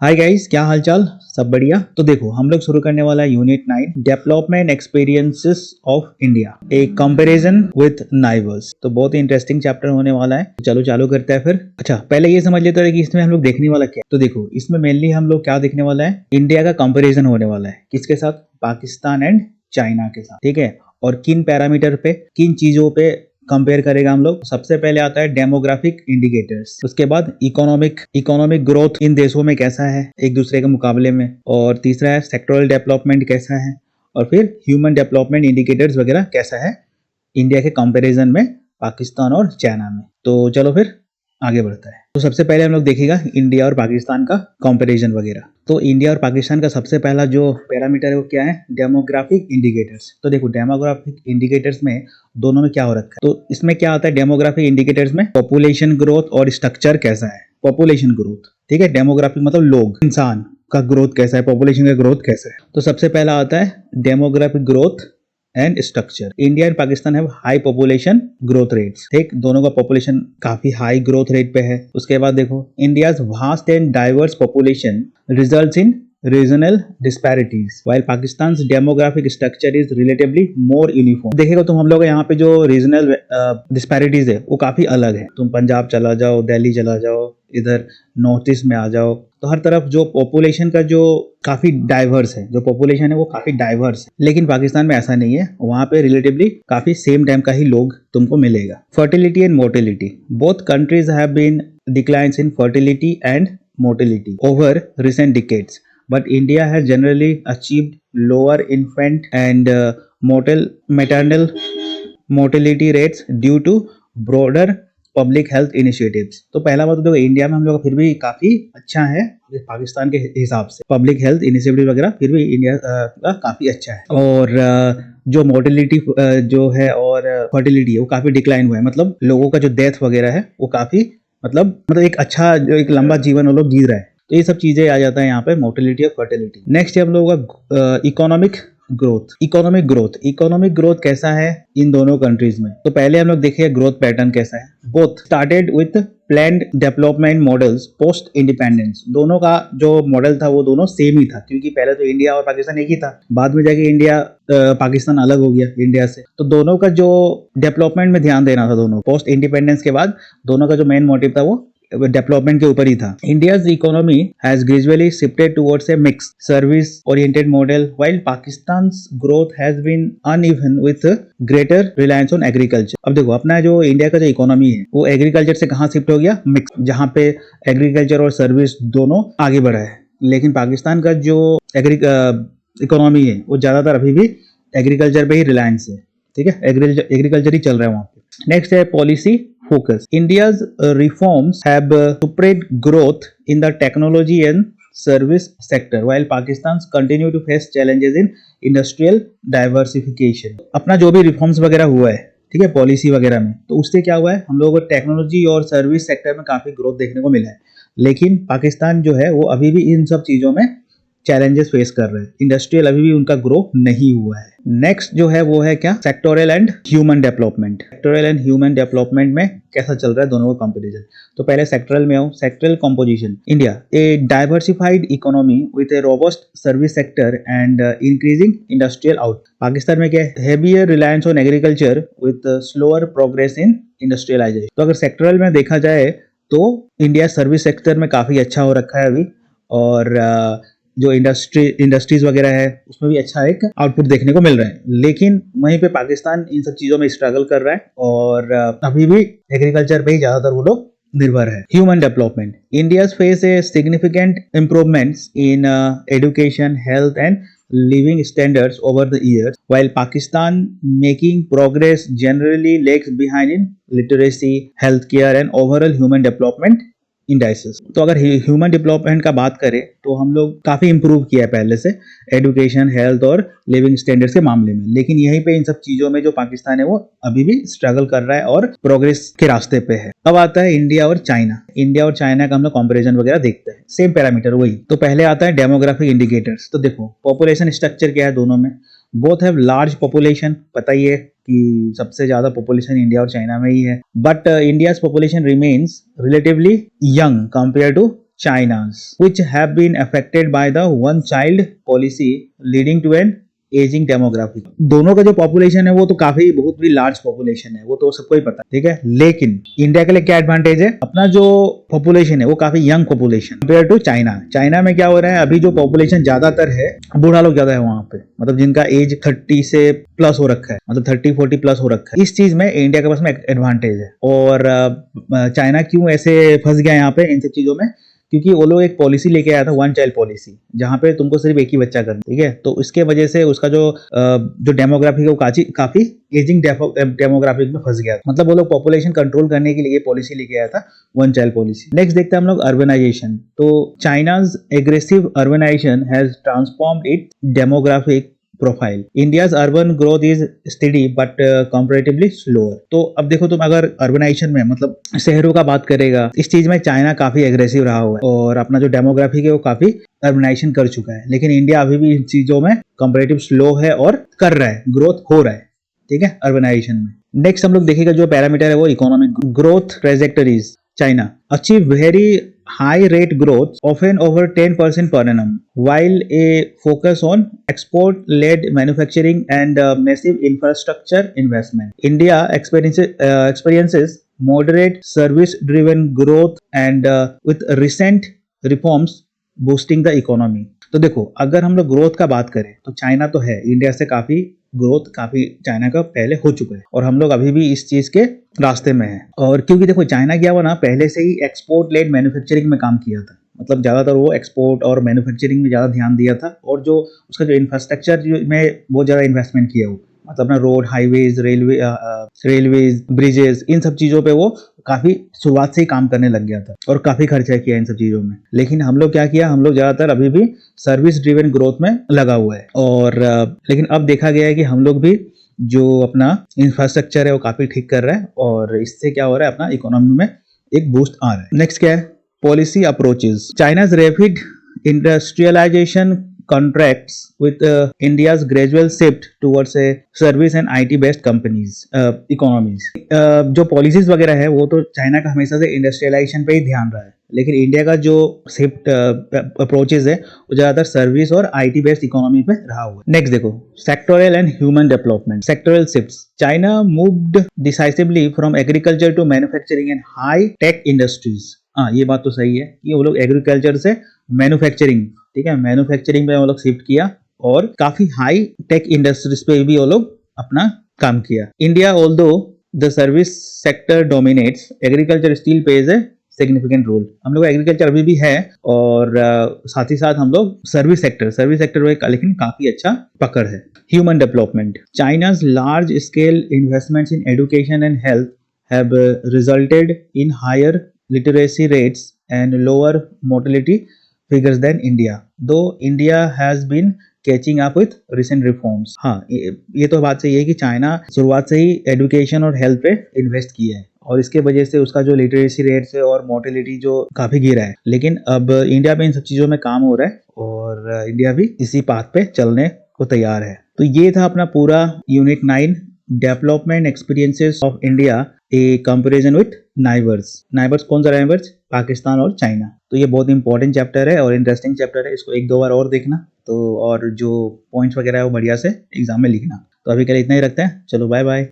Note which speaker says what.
Speaker 1: Hi guys, क्या हाल चाल। सब बढ़िया। तो देखो हम लोग शुरू करने वाला है unit 9 development experiences of India, A comparison with neighbours. तो बहुत ही इंटरेस्टिंग चैप्टर होने वाला है। चलो चालू करते हैं फिर। अच्छा, पहले ये समझ लेते हैं कि इसमें हम लोग देखने वाला क्या है। तो देखो इसमें मेनली हम लोग क्या देखने वाला है, इंडिया का कंपैरिजन होने वाला है। किसके साथ? पाकिस्तान एंड चाइना के साथ। ठीक है। और किन पैरामीटर पे, किन चीजों पे कंपेयर करेगा हम लोग। सबसे पहले आता है डेमोग्राफिक इंडिकेटर्स, उसके बाद इकोनॉमिक ग्रोथ इन देशों में कैसा है एक दूसरे के मुकाबले में, और तीसरा है सेक्टोरल डेवलपमेंट कैसा है, और फिर ह्यूमन डेवलपमेंट इंडिकेटर्स वगैरह कैसा है इंडिया के कंपैरिजन में पाकिस्तान और चाइना में। तो चलो फिर आगे बढ़ता है। तो सबसे पहले हम लोग देखेगा इंडिया और पाकिस्तान का कंपैरिजन वगैरह। तो इंडिया और पाकिस्तान का सबसे पहला जो पैरामीटर है वो क्या है? Demographic indicators. तो देखो डेमोग्राफिक इंडिकेटर्स में दोनों में क्या हो रखा है। तो इसमें क्या आता है डेमोग्राफिक इंडिकेटर्स में, पॉपुलेशन ग्रोथ और स्ट्रक्चर कैसा है। पॉपुलेशन ग्रोथ, ठीक है। डेमोग्राफिक मतलब लोग, इंसान का ग्रोथ कैसा है, पॉपुलेशन का ग्रोथ कैसा है। तो सबसे पहला आता है demographic growth and structure. India and Pakistan have high population growth rates. ठीक, दोनों का पॉपुलेशन काफी हाई ग्रोथ रेट पे है। उसके बाद देखो India's vast and diverse population results in regional disparities while Pakistan demographic structure is relatively more uniform. देखेगा तुम हम लोग यहाँ पे जो रीजनल डिस्पैरिटीज है वो काफी अलग है। तुम पंजाब चला जाओ, दिल्ली चला जाओ, इधर नॉर्थ ईस्ट में आ जाओ, तो हर तरफ जो पॉपुलेशन का जो काफी डाइवर्स है, जो पॉपुलेशन है वो काफी डाइवर्स है। लेकिन पाकिस्तान में ऐसा नहीं है, वहां पे रिलेटिवली काफी सेम टाइम का ही लोग तुमको मिलेगा। Fertility and mortality, both countries have been declines in fertility and mortality over recent decades, but India has generally achieved lower infant and maternal mortality rates due to broader public health initiatives. तो पहला बात तो देखो India में हम लोग फिर भी काफी अच्छा है पाकिस्तान के हिसाब से, पब्लिक हेल्थ इनिशिएटिव वगैरह फिर भी इंडिया का काफी अच्छा है। और जो मोर्टेलिटी जो है और फर्टिलिटी है वो काफी डिक्लाइन हुआ है, मतलब लोगों का जो डेथ वगैरह है वो काफी मतलब एक अच्छा जो एक लंबा जीवन वो लोग जी रहे हैं। तो ये सब चीजें आ जाता है यहाँ पे, मोर्टेलिटी और फर्टिलिटी। नेक्स्ट है हम लोगों का इकोनॉमिक ग्रोथ कैसा है इन दोनों कंट्रीज में। तो पहले हम लोग देखिए ग्रोथ पैटर्न कैसा है। Both started with planned development models post independence. दोनों का जो मॉडल था वो दोनों सेम ही था, क्योंकि पहले तो इंडिया और पाकिस्तान एक ही था, बाद में जाके इंडिया पाकिस्तान अलग हो गया इंडिया से। तो दोनों का जो डेवलपमेंट में ध्यान देना था, दोनों पोस्ट इंडिपेंडेंस के बाद दोनों का जो मेन मोटिव था वो डेवलपमेंट के ऊपर ही था। India's economy has gradually shifted towards a mix service oriented model while Pakistan's growth has been uneven with greater reliance on agriculture. अब देखो अपना जो इंडिया का जो इकोनॉमी है वो एग्रीकल्चर से कहाँ शिफ्ट हो गया? मिक्स, जहाँ पे एग्रीकल्चर और सर्विस दोनों आगे बढ़ा है। लेकिन पाकिस्तान का जो इकोनॉमी है वो ज्यादातर अभी भी एग्रीकल्चर पे ही रिलायंस है। ठीक है, एग्रीकल्चर ही चल रहा है वहां पे। नेक्स्ट है policy focus. India's reforms have spread growth in the technology and service sector, while Pakistan's continue to face challenges in industrial diversification. अपना जो भी रिफॉर्म्स वगैरह हुआ है, ठीक है, पॉलिसी वगैरह में, तो उससे क्या हुआ है, हम लोगों को टेक्नोलॉजी और सर्विस सेक्टर में काफी ग्रोथ देखने को मिला है। लेकिन पाकिस्तान जो है वो अभी भी इन सब चीजों में चैलेंजेस फेस कर रहे हैं। इंडस्ट्रियल अभी भी उनका ग्रो नहीं हुआ है। नेक्स्ट जो है वो है क्या? Sectoral and human development. Sectoral and human development में कैसा चल रहा है दोनों का कंपैरिजन। तो पहले सेक्टरल में आओ। Sectoral composition, India a diversified economy with a robust service sector and increasing industrial out. Pakistan में क्या है? Heavier reliance on agriculture with slower progress in industrialization. तो अगर सेक्टरल में देखा जाए तो इंडिया सर्विस सेक्टर में काफी अच्छा हो रखा है अभी, और जो इंडस्ट्रीज वगैरह है उसमें भी अच्छा एक आउटपुट देखने को मिल रहा है। लेकिन वहीं पे पाकिस्तान इन सब चीजों में स्ट्रगल कर रहा है और अभी भी एग्रीकल्चर पे ही ज्यादातर वो लोग निर्भर है। Human development, India face a significant improvements in education, health and living standards over the years, while Pakistan making progress generally lags behind in literacy, healthcare and overall human development indices. तो अगर human development का बात करें तो हम लोग काफी improve किया है पहले से एजुकेशन, हेल्थ और लिविंग स्टैंडर्ड्स के मामले में। लेकिन यहीं पे इन सब चीजों में जो पाकिस्तान है वो अभी भी स्ट्रगल कर रहा है और प्रोग्रेस के रास्ते पे है। अब आता है इंडिया और चाइना। इंडिया और चाइना का हम लोग कंपैरिजन वगैरह देखते हैं, सेम पैरामीटर वही। तो पहले आता है डेमोग्राफिक इंडिकेटर्स। तो देखो पॉपुलेशन स्ट्रक्चर क्या है दोनों में। बोथ हैव लार्ज पॉपुलेशन, पता ही है कि सबसे ज्यादा पॉपुलेशन इंडिया और चाइना में ही है। But India's population remains relatively young compare to China's, which have been affected by the one child policy leading to an ageing demography. दोनों का जो पॉपुलेशन है वो तो काफी बहुत भी लार्ज पॉपुलेशन है, वो तो सबको ही पता है, ठीक है। लेकिन इंडिया के लिए क्या एडवांटेज है, अपना जो पॉपुलेशन है वो काफी young population compare to China. China में क्या हो रहा है, अभी जो पॉपुलेशन ज्यादातर है बूढ़ा लोग ज्यादा है वहां पे, मतलब जिनका एज 30 से प्लस हो रखा है, मतलब 30-40 प्लस हो रखा है। इस चीज में इंडिया के पास में एडवांटेज है। और चाइना क्यों ऐसे फंस गया यहाँ पे इन सब चीजों में, क्योंकि वो लोग एक पॉलिसी लेके आया था, वन चाइल्ड पॉलिसी, जहां पे तुमको सिर्फ एक ही बच्चा करना, ठीक है। तो इसके वजह से उसका जो डेमोग्राफी है वो काफी एजिंग डेमोग्राफिक में फंस गया, मतलब वो लोग पॉपुलेशन कंट्रोल करने के लिए पॉलिसी लेके आया था, वन चाइल्ड पॉलिसी। नेक्स्ट देखते हैं हम लोग अर्बनाइजेशन। तो China's aggressive urbanization has transformed it demographic profile. India's urban growth is steady but comparatively slower. तो अब देखो तुम अगर अर्बनाइजेशन में मतलब शहरों का बात करेगा, इस चीज में चाइना काफी एग्रेसिव रहा हुआ है और अपना जो डेमोग्राफिक है वो काफी अर्बनाइजेशन कर चुका है। लेकिन इंडिया अभी भी इन चीजों में कंपैरेटिव स्लो है और कर रहा है, ग्रोथ हो रहा है, ठीक है, अर्बनाइजेशन में। नेक्स्ट हम लोग देखेगा जो पैरामीटर है वो economic growth trajectories. China achieve very high rate growth, often over 10% per annum, while a focus on export-led manufacturing and massive infrastructure investment. India experiences moderate service-driven growth and with recent reforms boosting the economy. तो देखो अगर हम लोग growth का बात करें तो China तो है, इंडिया से काफी ग्रोथ काफी चाइना का पहले हो चुका है और हम लोग अभी भी इस चीज के रास्ते में है। और क्योंकि देखो चाइना क्या हुआ ना, पहले से ही एक्सपोर्ट लेड मैन्युफैक्चरिंग में काम किया था, मतलब ज्यादातर वो एक्सपोर्ट और मैन्युफैक्चरिंग में ज्यादा ध्यान दिया था और जो उसका जो इंफ्रास्ट्रक्चर में बहुत ज्यादा इन्वेस्टमेंट किया वो, मतलब अपना रोड, हाईवेज, रेलवेज, ब्रिजेस, इन सब चीजों पे वो काफी शुरुआत से ही काम करने लग गया था और काफी खर्चा किया इन सब चीजों में। लेकिन हम लोग क्या किया, हम लोग ज्यादातर अभी भी सर्विस ड्रिवन ग्रोथ में लगा हुआ है। और लेकिन अब देखा गया है कि हम लोग भी जो अपना इंफ्रास्ट्रक्चर है वो काफी ठीक कर रहा है और इससे क्या हो रहा है, अपना इकोनॉमी में एक बूस्ट आ रहा है। नेक्स्ट क्या है, policy approaches. China's rapid industrialization contracts with India's gradual shift towards a service and IT based companies economies। जो पॉलिसीज वगैरह है वो तो चाइना का हमेशा से इंडस्ट्रियलाइजेशन पे ही ध्यान रहा है, लेकिन इंडिया का जो शिफ्ट अप्रोचेज है वो ज्यादातर सर्विस और आईटी बेस्ड इकोनॉमी पे रहा हुआ है। नेक्स्ट देखो, sectoral and human development. Sectoral shifts. China moved decisively from agriculture to manufacturing and high tech industries. हाँ, ये बात तो सही है कि वो लोग एग्रीकल्चर से मैन्युफैक्चरिंग, ठीक है, मैन्युफैक्चरिंग पे वो लोग शिफ्ट किया और काफी हाई टेक इंडस्ट्रीज पे भी वो लोग अपना काम किया। India although the service sector dominates, agriculture still plays a significant role. हम लोग एग्रीकल्चर अभी भी है और साथ ही साथ हम लोग सर्विस सेक्टर में लेकिन काफी अच्छा पकड़ है। Human development. China's large scale investments in education and health have resulted in higher literacy rates and lower mortality figures than India, though India has been catching up with recent reforms। हाँ, ये तो बात सही है कि China शुरुआत से ही education और हेल्थ पे इन्वेस्ट किया है और इसके वजह से उसका जो लिटरेसी रेट है और मोर्टेलिटी जो काफी गिरा है। लेकिन अब इंडिया में इन सब चीजों में काम हो रहा है और इंडिया भी इसी पाथ पे चलने को तैयार है। तो ये था अपना पूरा unit 9 development experiences of India A comparison with neighbours. कौन सा नाइबर्स? पाकिस्तान और चाइना। तो ये बहुत इंपॉर्टेंट चैप्टर है और इंटरेस्टिंग चैप्टर है, इसको 1-2 बार और देखना तो, और जो पॉइंट्स वगैरह है वो बढ़िया से एग्जाम में लिखना। तो अभी के लिए इतना ही रखते हैं, चलो बाय बाय।